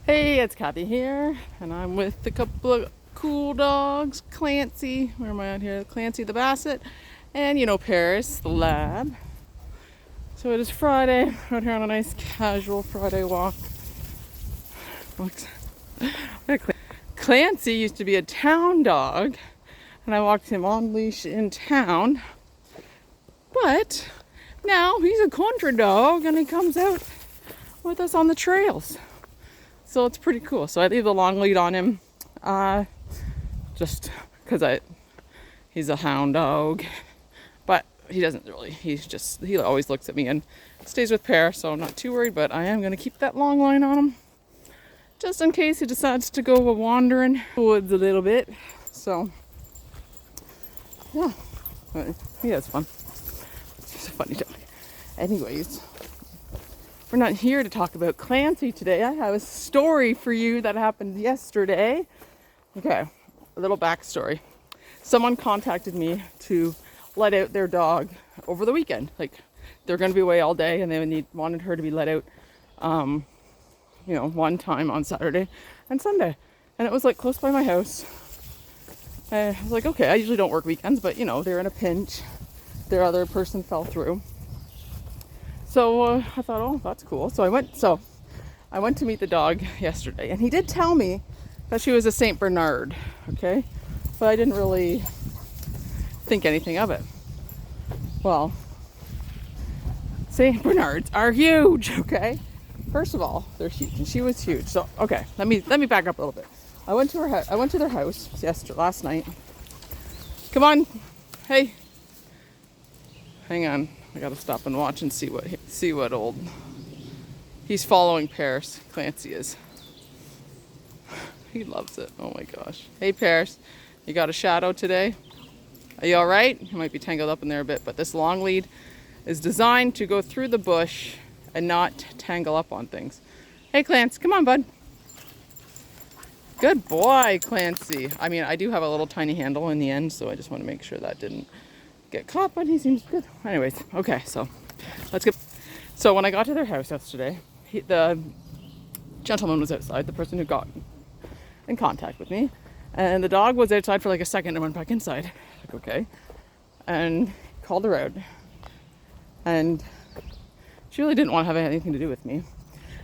Hey, it's Kathy here, and I'm with a couple of cool dogs. Clancy, where am I out here? Clancy the Basset, and Paris the Lab. So it is Friday, out here on a nice casual Friday walk. Clancy used to be a town dog, and I walked him on leash in town, but now he's a country dog, and he comes out with us on the trails. So it's pretty cool. So I leave the long lead on him, just because he's a hound dog, but he doesn't really. He always looks at me and stays with Pear, so I'm not too worried. But I am going to keep that long line on him, just in case he decides to go wandering the woods a little bit. So yeah, he has fun. He's a funny dog. Anyways. We're not here to talk about Clancy today. I have a story for you that happened yesterday. Okay, a little backstory. Someone contacted me to let out their dog over the weekend. Like, they're going to be away all day, and they wanted her to be let out, one time on Saturday and Sunday. And it was like close by my house. I was like, okay, I usually don't work weekends, but they're in a pinch. Their other person fell through. So I thought, oh, that's cool. So I went to meet the dog yesterday, and he did tell me that she was a Saint Bernard, okay? But I didn't really think anything of it. Well, Saint Bernards are huge, okay? First of all, they're huge, and she was huge. So, okay, let me back up a little bit. I went to their house last night. Come on, hey, hang on. I gotta stop and watch and see what old. He's following Paris. Clancy is. He loves it. Oh my gosh. Hey Paris, you got a shadow today? Are you all right? You might be tangled up in there a bit, but this long lead is designed to go through the bush and not tangle up on things. Hey Clancy, come on, bud. Good boy, Clancy. I mean, I do have a little tiny handle in the end, so I just want to make sure that didn't get caught, but he seems good. Anyways, okay, so let's get. So when I got to their house yesterday, the gentleman was outside, the person who got in contact with me, and the dog was outside for like a second and went back inside. Like, okay, and called her out, and she really didn't want to have anything to do with me.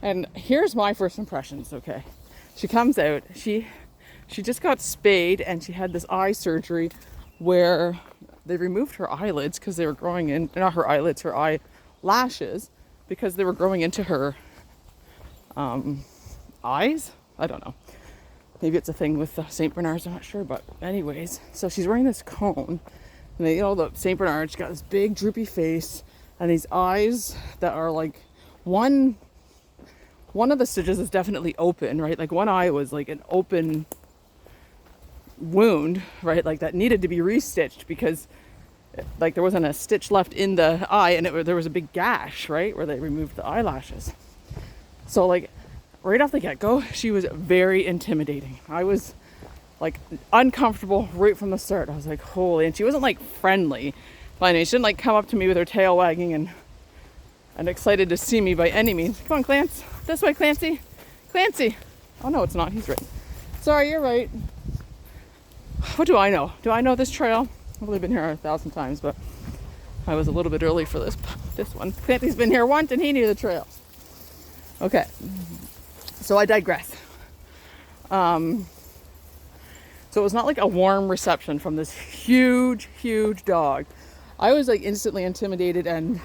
And here's my first impressions. Okay, she comes out. She just got spayed, and she had this eye surgery where they removed her eyelids because they were growing in, not her eyelids, her eyelashes, because they were growing into her eyes. I don't know. Maybe it's a thing with St. Bernards, I'm not sure. But anyways, so she's wearing this cone. And the St. Bernard's got this big droopy face and these eyes that are like one of the stitches is definitely open, right? Like one eye was like an open wound, right? Like that needed to be restitched because like there wasn't a stitch left in the eye, and there was a big gash, right, where they removed the eyelashes. So like right off the get-go, she was very intimidating. I was like uncomfortable right from the start. I was like, holy, and she wasn't like friendly. She didn't like come up to me with her tail wagging and excited to see me by any means. Come on, Clance. This way, Clancy. Clancy. Oh no, it's not. He's right. Sorry, you're right. What do I know? Do I know this trail? I've only been here 1,000 times, but I was a little bit early for this one. Clancy's been here once and he knew the trail. Okay, so I digress. So it was not like a warm reception from this huge dog. I was like instantly intimidated, and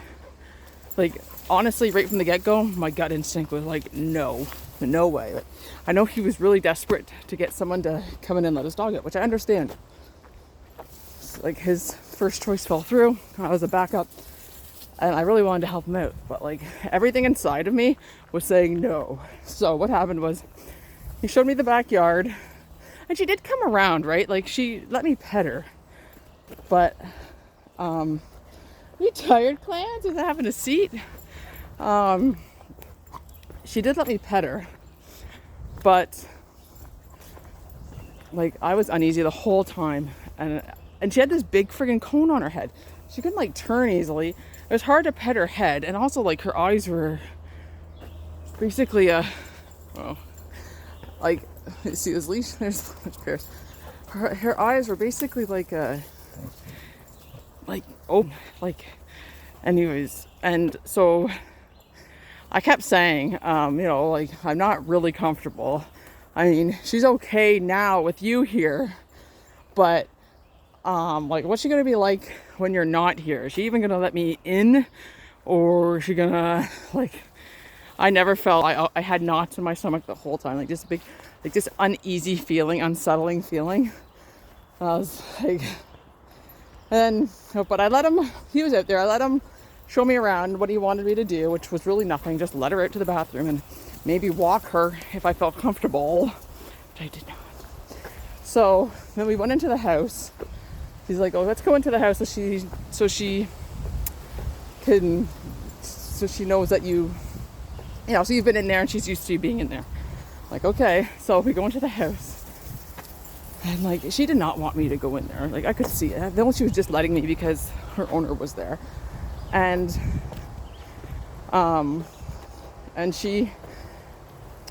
like honestly right from the get-go, my gut instinct was like, no way. Like, I know he was really desperate to get someone to come in and let his dog out, which I understand. Like his first choice fell through. I was a backup, and I really wanted to help him out, but like everything inside of me was saying no. So what happened was he showed me the backyard, and she did come around, right? Like she let me pet her, but you tired, Clance? Is having a seat? She did let me pet her, but like I was uneasy the whole time, and she had this big friggin' cone on her head. She couldn't like turn easily. It was hard to pet her head, and also like her eyes were basically like, see this leash? There's pairs. Her eyes were basically like oh, like, anyways. And so I kept saying, you know, like, I'm not really comfortable. I mean, she's okay now with you here, but like, what's she gonna be like when you're not here? Is she even gonna let me in, or is she gonna, like, I never felt, I had knots in my stomach the whole time, like, just a big, like, this uneasy feeling, unsettling feeling. I was like, and, but I let him, he was out there, I let him show me around what he wanted me to do, which was really nothing, just let her out to the bathroom and maybe walk her if I felt comfortable, which I did not. So then we went into the house. He's like, oh, let's go into the house so she knows that you know, so you've been in there and she's used to you being in there. Like, okay. So we go into the house. And like, she did not want me to go in there. Like, I could see it. Then she was just letting me because her owner was there. And she,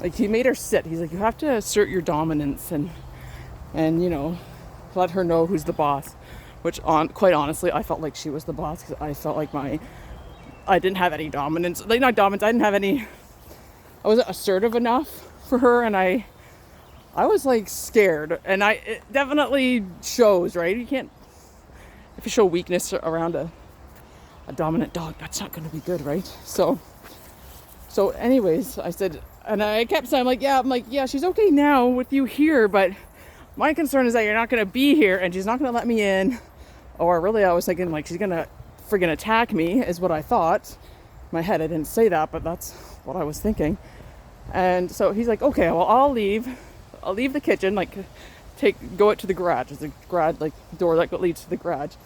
like, he made her sit. He's like, you have to assert your dominance and you know, let her know who's the boss. Which, quite honestly, I felt like she was the boss, because I felt like I didn't have any dominance. Like, not dominance, I didn't have any, I wasn't assertive enough for her, and I was like scared, and it definitely shows, right? You can't, if you show weakness around a dominant dog, that's not going to be good, right? So anyways, I said, and I kept saying, I'm like, yeah, she's okay now with you here, but my concern is that you're not going to be here and she's not going to let me in. Or really, I was thinking, like, she's going to friggin' attack me, is what I thought. In my head, I didn't say that, but that's what I was thinking. And so he's like, okay, well, I'll leave the kitchen, like, go out to the garage. There's a garage, like, door that leads to the garage.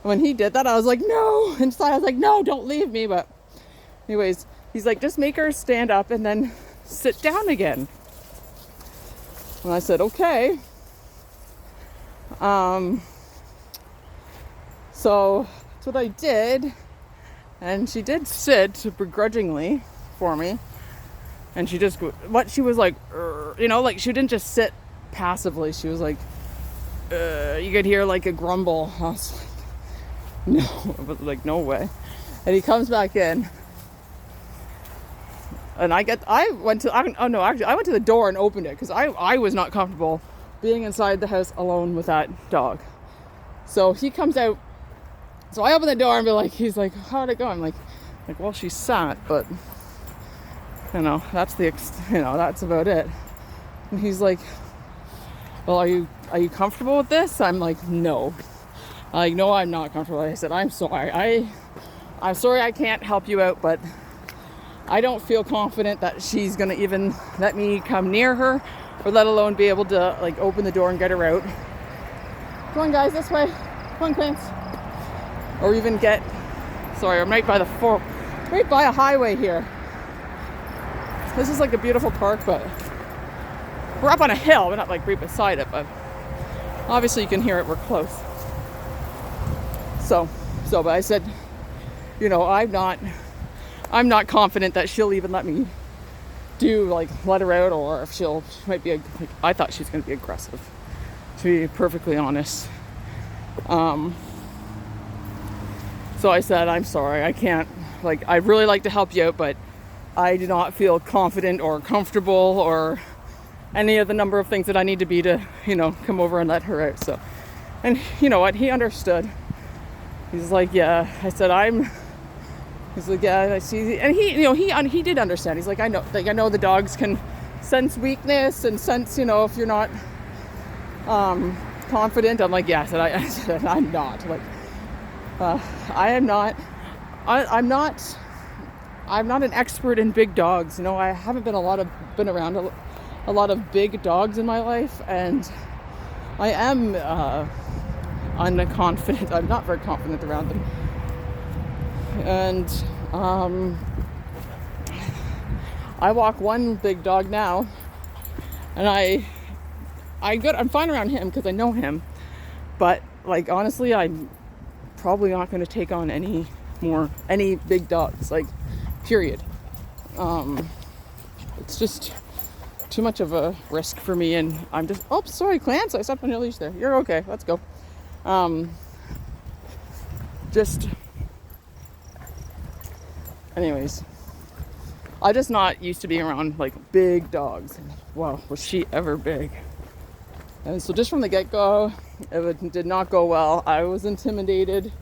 And when he did that, I was like, no. Inside, I was like, no, don't leave me. But anyways, he's like, just make her stand up and then sit down again. And I said, okay. So that's what I did, and she did sit begrudgingly for me, and she was like, you know, like, she didn't just sit passively, she was like, you could hear like a grumble. I was like, no way. And he comes back in, and I went to the door and opened it, because I was not comfortable being inside the house alone with that dog. So he comes out. So I open the door and he's like, how'd it go? I'm like, well, she sat, but, you know, that's about it. And he's like, well, are you comfortable with this? I'm like, no. No, I'm not comfortable. I said, I'm sorry. I'm sorry I can't help you out, but I don't feel confident that she's going to even let me come near her, or let alone be able to, like, open the door and get her out. Come on, guys, this way. Come on, Clance. Or even I'm right by a highway here. This is like a beautiful park, but we're up on a hill. We're not like right beside it, but obviously you can hear it. We're close. But I said, you know, I'm not confident that she'll even let me let her out, or if she might be, I thought she's going to be aggressive, to be perfectly honest. So I said, I'm sorry, I can't, I'd really like to help you out, but I do not feel confident or comfortable or any of the number of things that I need to be to, you know, come over and let her out. So, and you know what, he understood. He's like, yeah. I said, he's like, yeah, I see. And he did understand. He's like, I know the dogs can sense weakness and sense, you know, if you're not confident. I'm like, yeah. I said, I'm not. I am not. I'm not an expert in big dogs. You know, I haven't been around a lot of big dogs in my life, and I am unconfident. I'm not very confident around them. And I walk one big dog now, and I'm fine around him because I know him. But honestly, I'm probably not going to take on any big dogs, period. It's just too much of a risk for me, and I'm just, oh, sorry, Clance, I stepped on your leash there. You're okay, let's go. Just, anyways, I'm just not used to being around like big dogs. Wow, was she ever big. And so just from the get-go, did not go well. I was intimidated.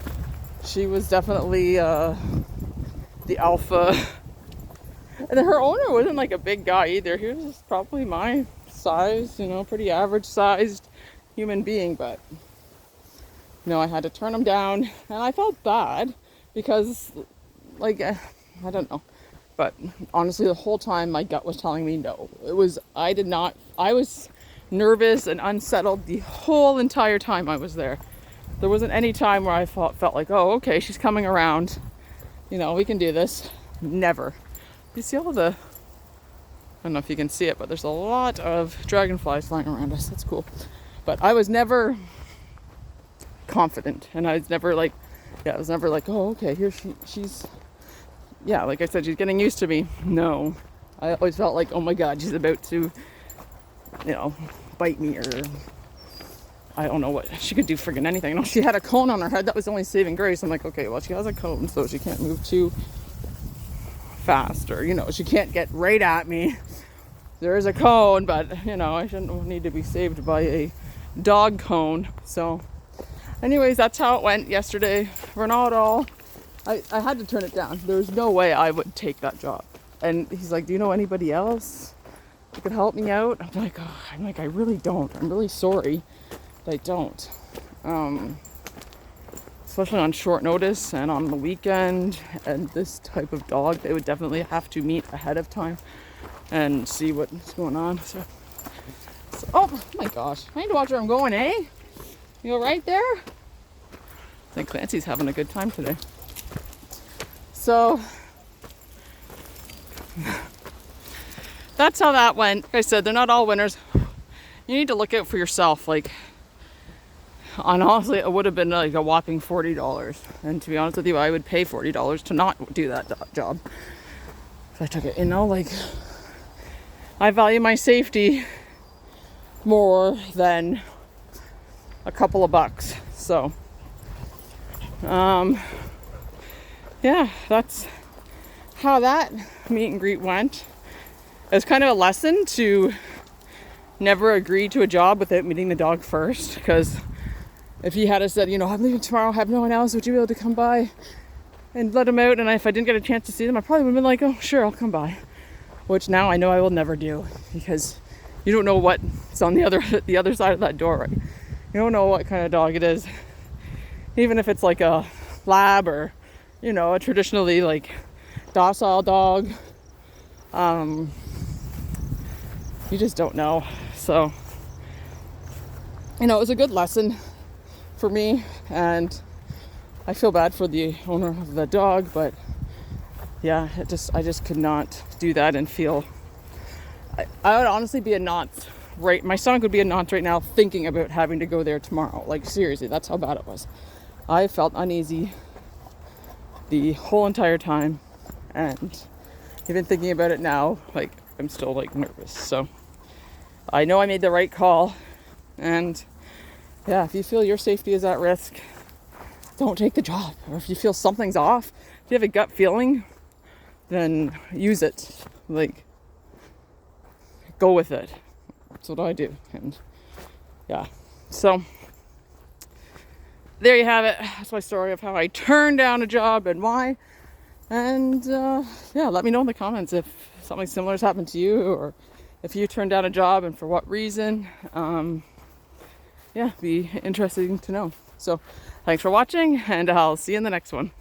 She was definitely the alpha. And her owner wasn't like a big guy either. He was just probably my size, pretty average sized human being. But, I had to turn him down. And I felt bad because, like, I don't know. But honestly, the whole time my gut was telling me no. I was nervous and unsettled the whole entire time I was there. There wasn't any time where I felt like, oh, okay, she's coming around. We can do this. Never. You see all I don't know if you can see it, but there's a lot of dragonflies flying around us. That's cool. But I was never confident, and I was never like, oh, okay, here she's, yeah, like I said, she's getting used to me. No, I always felt like, oh my God, she's about to, bite me, or I don't know what she could do, friggin' anything. No, she had a cone on her head. That was the only saving grace. I'm like, okay, well, she has a cone, so she can't move too fast, or she can't get right at me. There is a cone, but I shouldn't need to be saved by a dog cone. So anyways, that's how it went yesterday. Ronaldo, I had to turn it down. There's no way I would take that job. And he's like, do you know anybody else who could help me out? I'm like, I really don't. I'm really sorry, but I don't. Especially on short notice and on the weekend, and this type of dog, they would definitely have to meet ahead of time and see what's going on. So oh my gosh, I need to watch where I'm going, eh? You all right there? I think Clancy's having a good time today. So that's how that went. Like I said, they're not all winners. You need to look out for yourself. Like, and honestly, it would have been like a whopping $40. And to be honest with you, I would pay $40 to not do that job if I took it. I value my safety more than a couple of bucks. So, yeah, that's how that meet and greet went. It was kind of a lesson to never agree to a job without meeting the dog first, because if he had said, I'm leaving tomorrow, I have no one else, would you be able to come by and let him out? And if I didn't get a chance to see them, I probably would have been like, oh, sure, I'll come by. Which now I know I will never do, because you don't know what's on the other side of that door, right? You don't know what kind of dog it is. Even if it's like a lab or, a traditionally like docile dog. You just don't know. So, it was a good lesson for me, and I feel bad for the owner of the dog, but yeah, I just could not do that and feel, I would honestly be a nonce, right? My stomach would be a nonce right now thinking about having to go there tomorrow. Like, seriously, that's how bad it was. I felt uneasy the whole entire time, and even thinking about it now, like, I'm still like nervous. So I know I made the right call, and yeah, if you feel your safety is at risk, don't take the job. Or if you feel something's off, if you have a gut feeling, then use it. Like, go with it. That's what I do. And yeah, so there you have it. That's my story of how I turned down a job and why. And yeah, let me know in the comments if something similar has happened to you, or if you turned down a job and for what reason. Yeah, be interesting to know. So thanks for watching, and I'll see you in the next one.